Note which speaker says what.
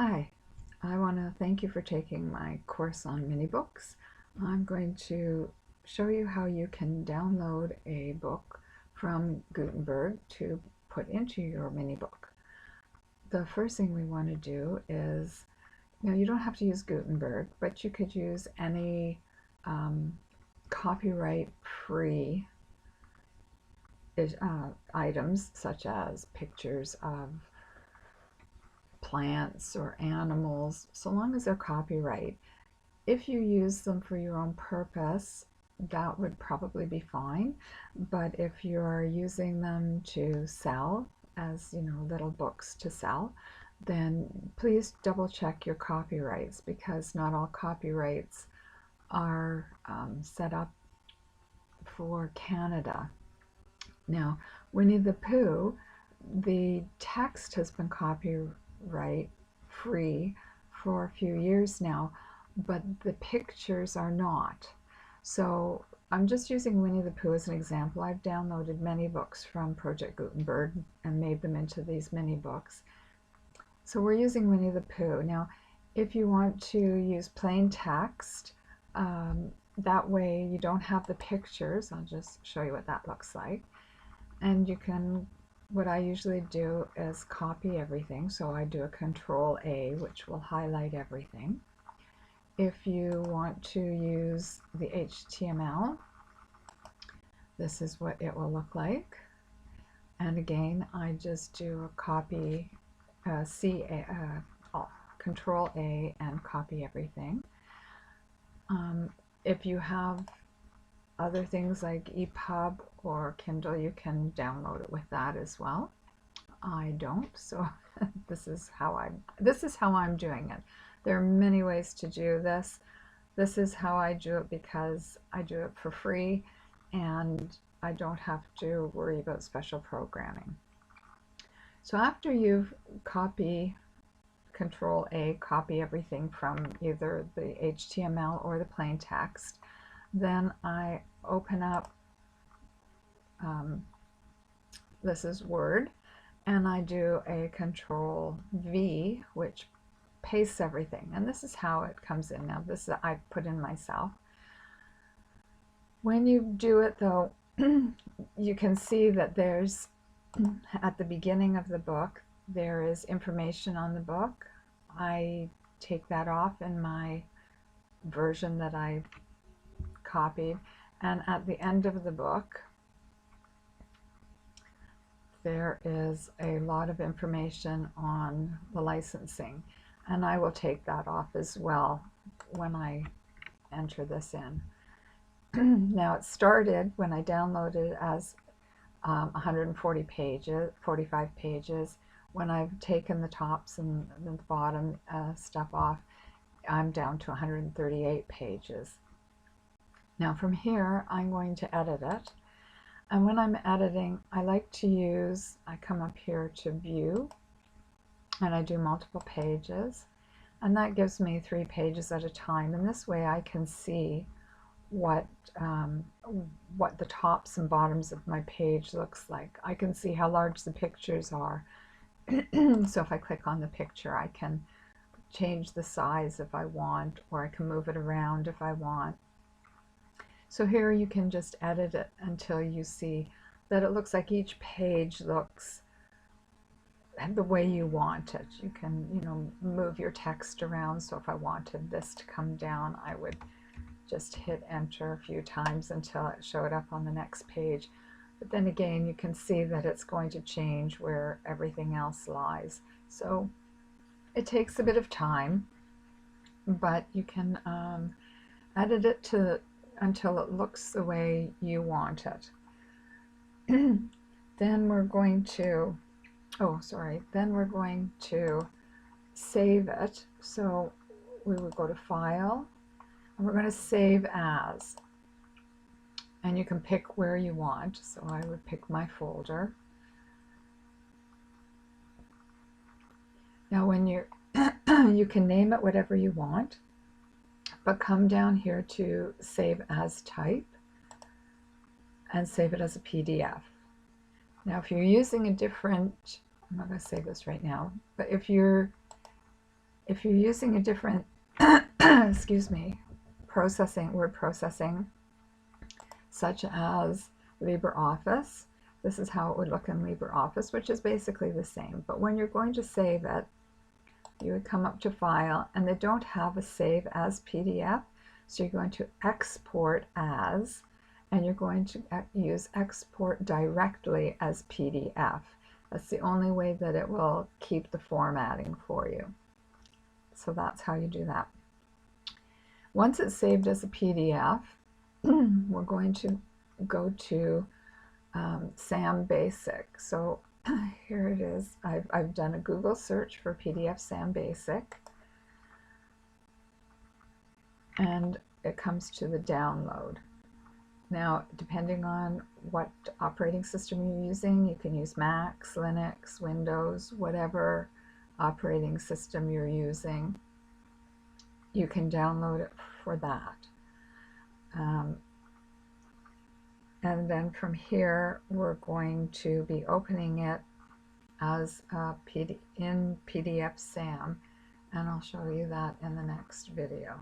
Speaker 1: Hi, I want to thank you for taking my course on mini books. I'm going to show you how you can download a book from Gutenberg to put into your mini book. The first thing we want to do is, you don't have to use Gutenberg, but you could use any copyright-free items such as pictures of plants or animals, so long as they're copyright. If you use them for your own purpose, that would probably be fine. But if you're using them to sell, as little books to sell, then please double check your copyrights, because not all copyrights are set up for Canada. Now, Winnie the Pooh, the text has been copyright free for a few years now, but the pictures are not. So I'm just using Winnie the Pooh as an example. I've downloaded many books from Project Gutenberg and made them into these mini books. So we're using Winnie the Pooh. Now, if you want to use plain text, that way you don't have the pictures. I'll just show you what that looks like. And you can, what I usually do is copy everything. So I do a Control A, which will highlight everything. If you want to use the HTML, this is what it will look like. And again, I just do a copy, Control A, and copy everything. If you have other things like EPUB or Kindle, you can download it with that as well. I don't, so this is how I'm doing it. There are many ways to do this. This is how I do it because I do it for free and I don't have to worry about special programming. So after you've Control A, copy everything from either the HTML or the plain text, then I open up, this is Word, and I do a Control V, which pastes everything. And this is how it comes in. Now this I put in myself. When you do it though, you can see that there's, at the beginning of the book, there is information on the book. I take that off in my version that I copied, and at the end of the book there is a lot of information on the licensing, and I will take that off as well when I enter this in. Now it started when I downloaded as 140 pages, 45 pages. When I've taken the tops and the bottom stuff off, I'm down to 138 pages. Now from here, I'm going to edit it. And when I'm editing, I like to use, I come up here to View, and I do multiple pages. And that gives me 3 pages at a time. And this way I can see what the tops and bottoms of my page looks like. I can see how large the pictures are. So if I click on the picture, I can change the size if I want, or I can move it around if I want. So here you can just edit it until you see that it looks like each page looks the way you want it. You can, move your text around. So if I wanted this to come down, I would just hit enter a few times until it showed up on the next page. But then again, you can see that it's going to change where everything else lies. So it takes a bit of time, but you can edit it until it looks the way you want it. Then we're going to, then we're going to save it. So we would go to File, and we're going to Save As. And you can pick where you want. So I would pick my folder. Now when you you can name it whatever you want, but come down here to Save As Type and save it as a PDF. Now if you're using a different, I'm not going to save this right now, but if you're If you're using a different, excuse me, word processing, such as LibreOffice, this is how it would look in LibreOffice, which is basically the same. But when you're going to save it, you would come up to File, and they don't have a Save as PDF, so you're going to Export As, and you're going to use Export Directly as PDF. That's the only way that it will keep the formatting for you. So that's how you do that. Once it's saved as a PDF, we're going to go to SAM Basic. So here it is. I've done a Google search for PDF SAM Basic, and it comes to the download. Now, depending on what operating system you're using, you can use Mac, Linux, Windows, whatever operating system you're using, you can download it for that. And then from here, we're going to be opening it as in PDF SAM, and I'll show you that in the next video.